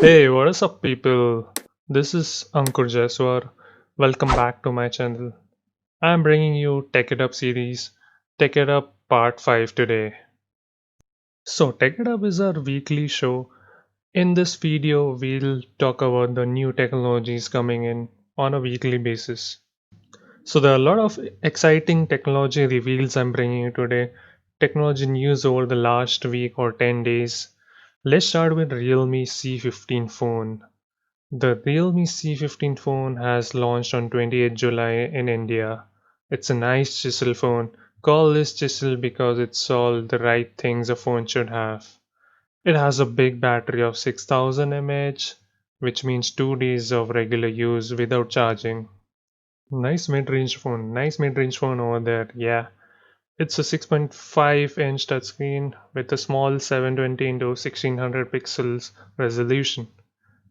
Hey, what is up, people? This is Ankur Jaiswar. Welcome back to my channel. I'm bringing you Tech It Up series, Tech It Up Part 5 today. So, Tech It Up is our weekly show. In this video, we'll talk about the new technologies coming in on a weekly basis. So, there are a lot of exciting technology reveals I'm bringing you today. Technology news over the last week or 10 days. Let's start with Realme C15 phone. The Realme C15 phone has launched on 28th July in India. It's a nice chisel phone. Call this chisel because it's all the right things a phone should have. It has a big battery of 6000 mAh, which means 2 days of regular use without charging. Nice mid-range phone over there. Yeah. It's a 6.5-inch touchscreen with a small 720 into 1600 pixels resolution.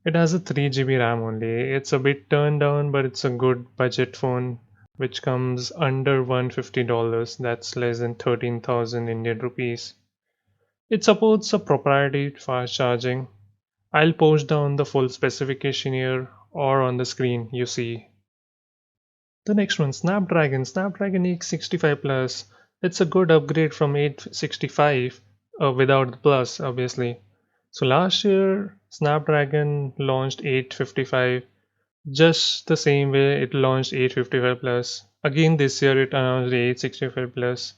It has a 3 GB RAM only. It's a bit turned down, but it's a good budget phone which comes under $150. That's less than 13,000 Indian rupees. It supports a proprietary fast charging. I'll post down the full specification here or on the screen you see. The next one, Snapdragon 865 Plus. It's a good upgrade from 865 without the plus, obviously. So last year, Snapdragon launched 855 just the same way it launched 855 Plus. Again, this year it announced the 865 Plus.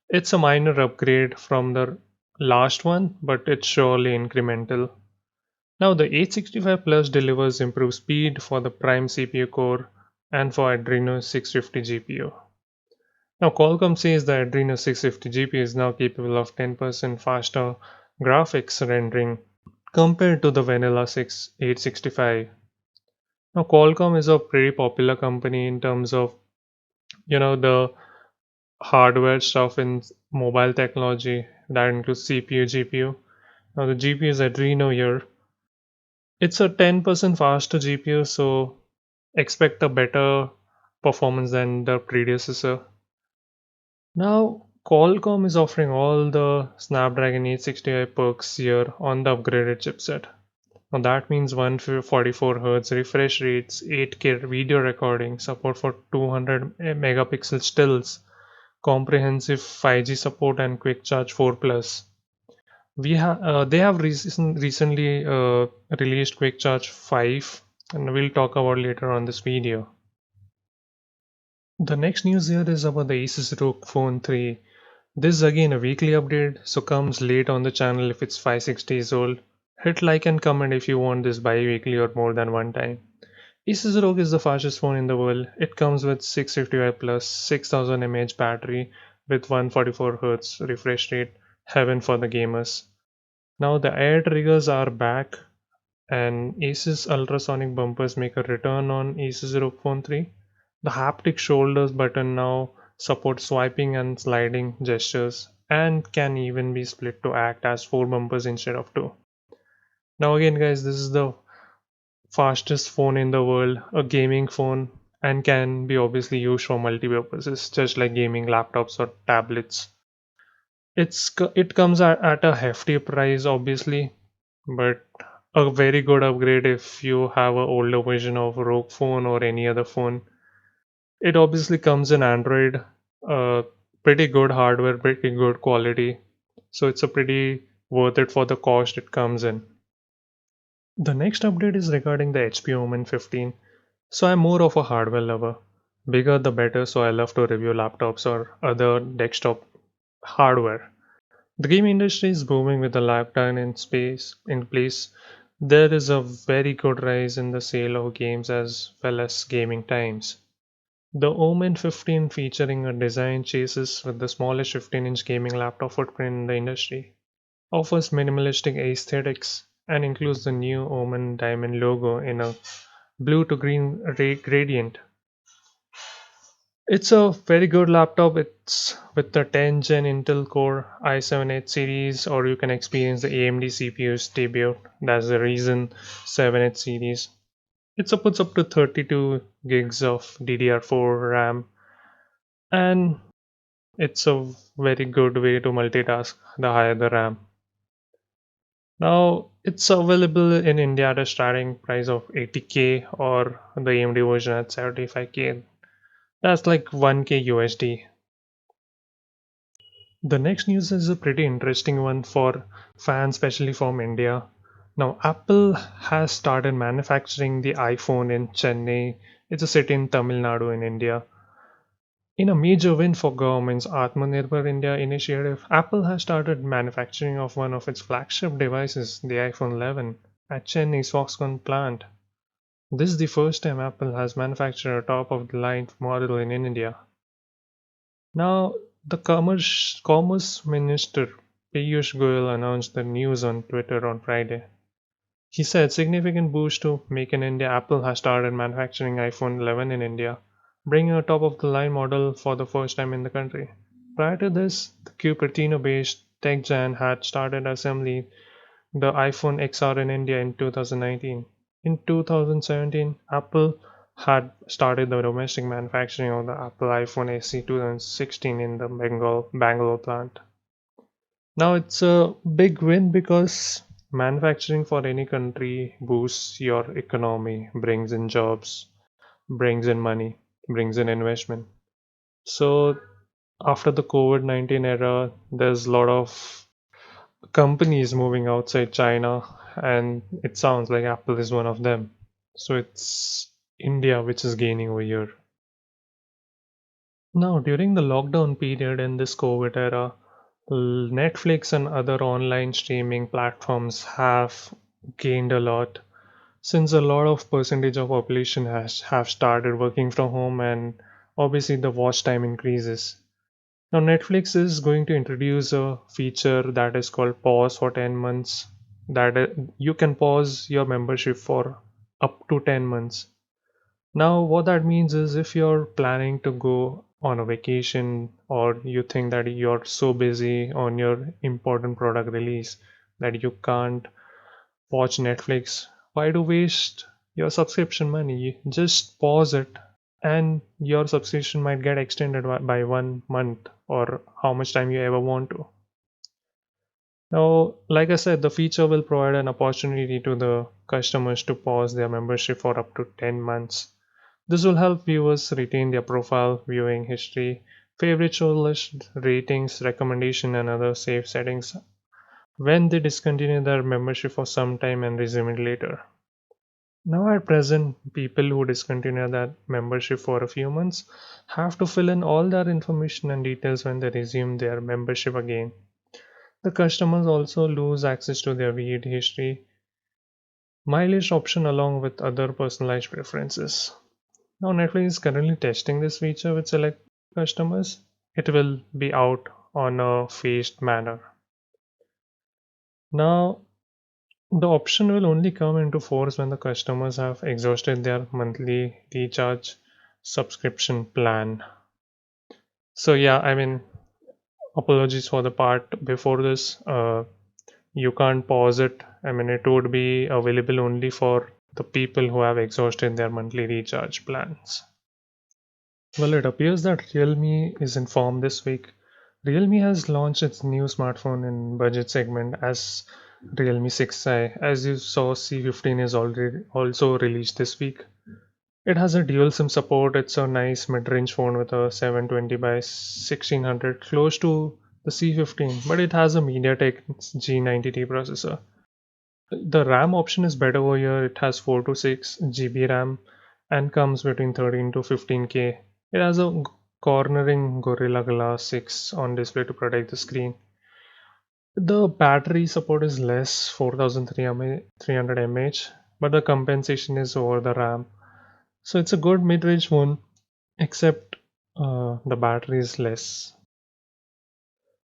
It's a minor upgrade from the last one, but it's surely incremental. Now, the 865 Plus delivers improved speed for the Prime CPU core and for Adreno 650 GPU. Now, Qualcomm says the Adreno 650 GPU is now capable of 10% faster graphics rendering compared to the vanilla 865. Now, Qualcomm is a pretty popular company in terms of the hardware stuff in mobile technology that includes CPU, GPU. Now, the GPU is Adreno here. It's a 10% faster GPU, so expect a better performance than the predecessor. Now, Qualcomm is offering all the Snapdragon 865 perks here on the upgraded chipset. Now that means 144Hz refresh rates, 8K video recording, support for 200 megapixel stills, comprehensive 5G support, and quick charge 4 plus. They have recently released quick charge 5, and we'll talk about later on this video. The next news here is about the Asus ROG Phone 3. This is again a weekly update, so comes late on the channel if it's 5-6 days old. Hit like and comment if you want this bi-weekly or more than one time. Asus ROG is the fastest phone in the world. It comes with 655 plus 6000 mAh battery with 144Hz refresh rate, heaven for the gamers. Now the air triggers are back and Asus ultrasonic bumpers make a return on Asus ROG Phone 3. The haptic shoulders button now supports swiping and sliding gestures and can even be split to act as 4 bumpers instead of 2. Now again guys, this is the fastest phone in the world, a gaming phone, and can be obviously used for multi-purposes just like gaming laptops or tablets. It comes at a hefty price obviously, but a very good upgrade if you have an older version of ROG phone or any other phone. It obviously comes in Android, pretty good hardware, pretty good quality. So it's a pretty worth it for the cost it comes in. The next update is regarding the HP Omen 15. So I'm more of a hardware lover. Bigger the better, so I love to review laptops or other desktop hardware. The game industry is booming with the lockdown in place. There is a very good rise in the sale of games as well as gaming times. The Omen 15 featuring a design chases with the smallest 15-inch gaming laptop footprint in the industry, offers minimalistic aesthetics and includes the new Omen diamond logo in a blue to green gradient. It's a very good laptop. It's with the 10 Gen Intel Core i7 series, or you can experience the AMD CPU's debut. That's the Ryzen 7 series. It supports up to 32 gigs of DDR4 RAM, and it's a very good way to multitask the higher the RAM. Now it's available in India at a starting price of 80K or the AMD version at 75K. That's like 1K USD. The next news is a pretty interesting one for fans, especially from India. Now, Apple has started manufacturing the iPhone in Chennai. It's a city in Tamil Nadu in India. In a major win for government's Atmanirbhar India initiative, Apple has started manufacturing of one of its flagship devices, the iPhone 11, at Chennai's Foxconn plant. This is the first time Apple has manufactured a top-of-the-line model in India. Now, the Commerce Minister Piyush Goyal announced the news on Twitter on Friday. He said significant boost to Make in India. Apple has started manufacturing iPhone 11 in India, bringing a top-of-the-line model for the first time in the country. Prior to this, the Cupertino-based tech giant had started assembly the iPhone XR in India in 2019. In 2017, Apple had started the domestic manufacturing of the Apple iPhone SE 2016 in the Bangalore plant. Now it's a big win because manufacturing for any country boosts your economy, brings in jobs, brings in money, brings in investment. So after the COVID-19 era, there's a lot of companies moving outside China, and it sounds like Apple is one of them. So it's India which is gaining over here. Now, during the lockdown period in this COVID era, Netflix and other online streaming platforms have gained a lot since a lot of percentage of population has have started working from home and obviously the watch time increases. Now, Netflix is going to introduce a feature that is called pause for 10 months, that you can pause your membership for up to 10 months. Now, what that means is if you're planning to go on a vacation or you think that you're so busy on your important product release that you can't watch Netflix, why do waste your subscription money? Just pause it and your subscription might get extended by 1 month or how much time you ever want to. Now, like I said, the feature will provide an opportunity to the customers to pause their membership for up to 10 months. This will help viewers retain their profile, viewing history, favorite show list, ratings, recommendation, and other saved settings when they discontinue their membership for some time and resume it later. Now, at present, people who discontinue their membership for a few months have to fill in all their information and details when they resume their membership again. The customers also lose access to their viewed history, mileage option, along with other personalized preferences. Now, Netflix is currently testing this feature with select customers. It will be out on a phased manner. Now, the option will only come into force when the customers have exhausted their monthly recharge subscription plan. So, yeah, I mean, apologies for the part before this. You can't pause it. I mean, it would be available only for the people who have exhausted their monthly recharge plans. Well, it appears that Realme is informed this week. Realme has launched its new smartphone in budget segment as Realme 6i. As you saw, C15 is already also released this week. It has a dual SIM support. It's a nice mid-range phone with a 720 by 1600, close to the C15, but it has a MediaTek G90T processor. The RAM option is better over here. It has 4 to 6 GB RAM and comes between 13 to 15K. It has a cornering Gorilla Glass 6 on display to protect the screen. The battery support is less, 4300 mAh, but the compensation is over the RAM. So it's a good mid-range one, except the battery is less.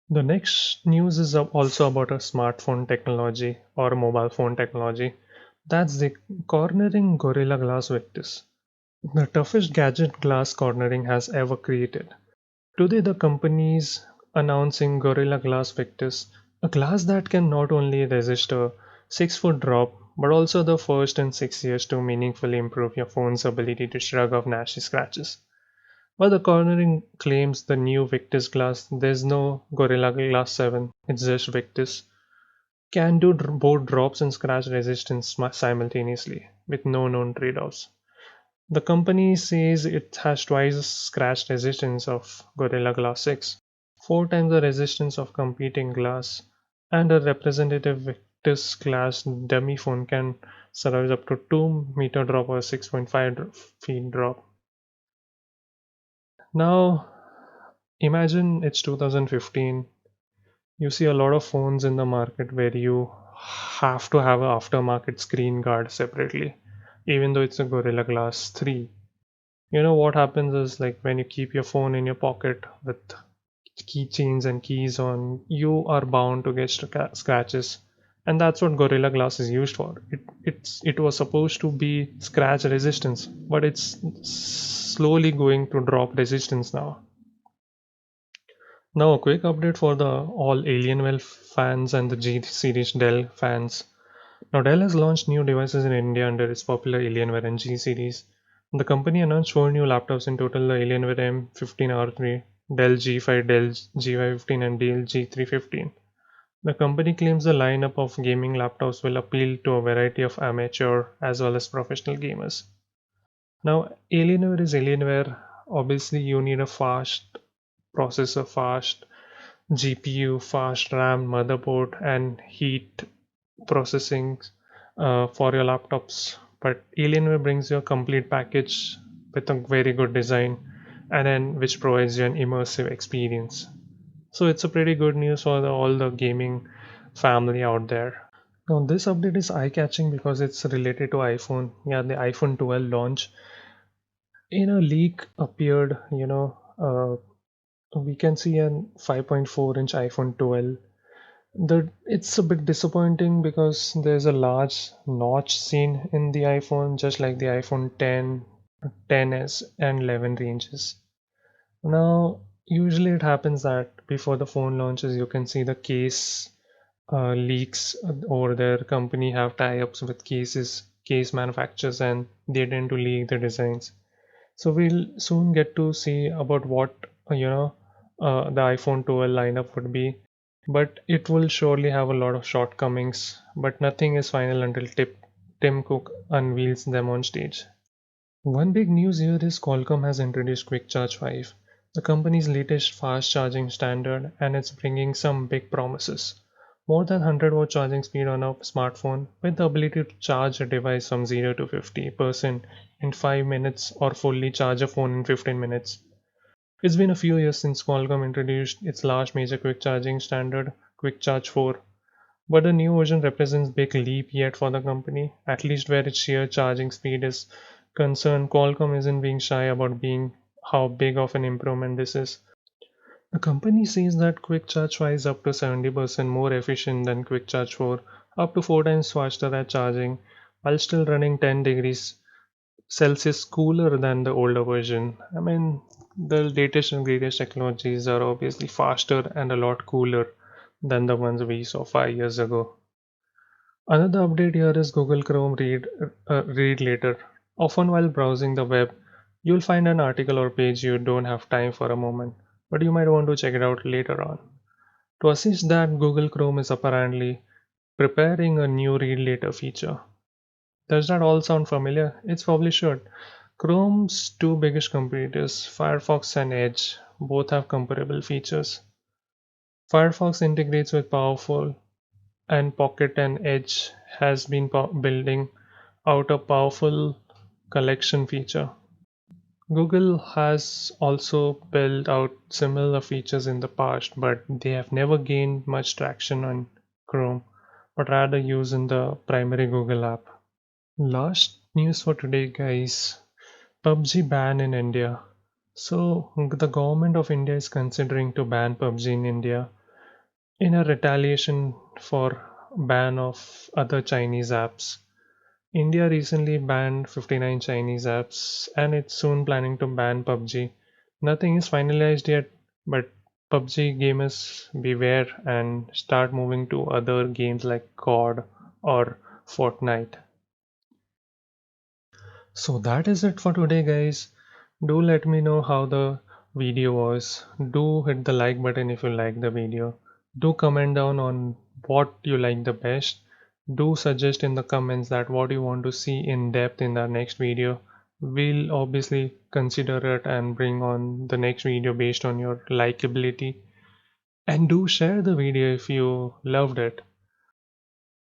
The next news is also about a smartphone technology or a mobile phone technology. That's the cornering Gorilla Glass Victus, the toughest gadget glass cornering has ever created. Today, the company is announcing Gorilla Glass Victus, a glass that can not only resist a 6-foot drop, but also the first in 6 years to meaningfully improve your phone's ability to shrug off nasty scratches. While the cornering claims the new Victus glass, there's no Gorilla Glass 7, it's just Victus. can do both drops and scratch resistance simultaneously with no known trade-offs. The company says it has twice the scratch resistance of Gorilla Glass 6, four times the resistance of competing glass, and a representative Victus glass dummy phone can survive up to 2-meter drop or 6.5 feet drop. Now, imagine it's 2015. You see a lot of phones in the market where you have to have an aftermarket screen guard separately, even though it's a Gorilla Glass 3. You know what happens is like when you keep your phone in your pocket with keychains and keys on, you are bound to get scratches, and that's what Gorilla Glass is used for. It was supposed to be scratch resistance, but it's slowly going to drop resistance now. Now, a quick update for the all Alienware fans and the G series Dell fans. Now, Dell has launched new devices in India under its popular Alienware and G series. The company announced four new laptops in total: the Alienware M15R3, Dell G5, Dell G515, and Dell G315. The company claims the lineup of gaming laptops will appeal to a variety of amateur as well as professional gamers. Now, Alienware is Alienware. Obviously, you need a fast processor, fast GPU, fast RAM, motherboard, and heat processing for your laptops. But Alienware brings you a complete package with a very good design, and then which provides you an immersive experience. So it's a pretty good news for all the gaming family out there. Now this update is eye-catching because it's related to iPhone. Yeah, the iPhone 12 launch. In a leak appeared, we can see an 5.4-inch iPhone 12. It's a bit disappointing because there's a large notch seen in the iPhone, just like the iPhone 10, 10s, and 11 ranges. Now, usually it happens that before the phone launches, you can see the case leaks over there. Company have tie-ups with case manufacturers, and they tend to leak the designs. So we'll soon get to see about what the iPhone 12 lineup would be, but it will surely have a lot of shortcomings. But nothing is final until Tim Cook unveils them on stage. One big news here is Qualcomm has introduced Quick Charge 5, the company's latest fast charging standard, and it's bringing some big promises. More than 100-watt charging speed on a smartphone with the ability to charge a device from 0 to 50% in 5 minutes or fully charge a phone in 15 minutes. It's been a few years since Qualcomm introduced its last major quick charging standard, Quick Charge 4, but the new version represents big leap yet for the company, at least where its sheer charging speed is concerned. Qualcomm isn't being shy about being how big of an improvement this is. The company says that Quick Charge 5 is up to 70% more efficient than Quick Charge 4, up to 4 times faster at charging, while still running 10 degrees Celsius cooler than the older version. I mean, the latest and greatest technologies are obviously faster and a lot cooler than the ones we saw 5 years ago. Another update here is Google Chrome read later. Often while browsing the web, you'll find an article or page you don't have time for a moment, but you might want to check it out later on. To assist that, Google Chrome is apparently preparing a new read later feature. Does that all sound familiar? It's probably should. Chrome's two biggest competitors, Firefox and Edge, both have comparable features. Firefox integrates with powerful and Pocket, and Edge has been building out a powerful collection feature. Google has also built out similar features in the past, but they have never gained much traction on Chrome, but rather used in the primary Google app. Last news for today, guys. PUBG ban in India. So, the government of India is considering to ban PUBG in India in a retaliation for ban of other Chinese apps. India recently banned 59 Chinese apps and it's soon planning to ban PUBG. Nothing is finalized yet, but PUBG gamers beware and start moving to other games like COD or Fortnite. So that is it for today, guys. Do let me know how the video was. Do hit the like button if you like the video. Do comment down on what you like the best. Do suggest in the comments that what you want to see in depth in the next video. We'll obviously consider it and bring on the next video based on your likability. And do share the video if you loved it.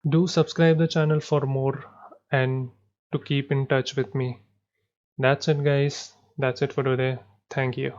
Do subscribe the channel for more and to keep in touch with me. That's it guys. That's it for today. Thank you.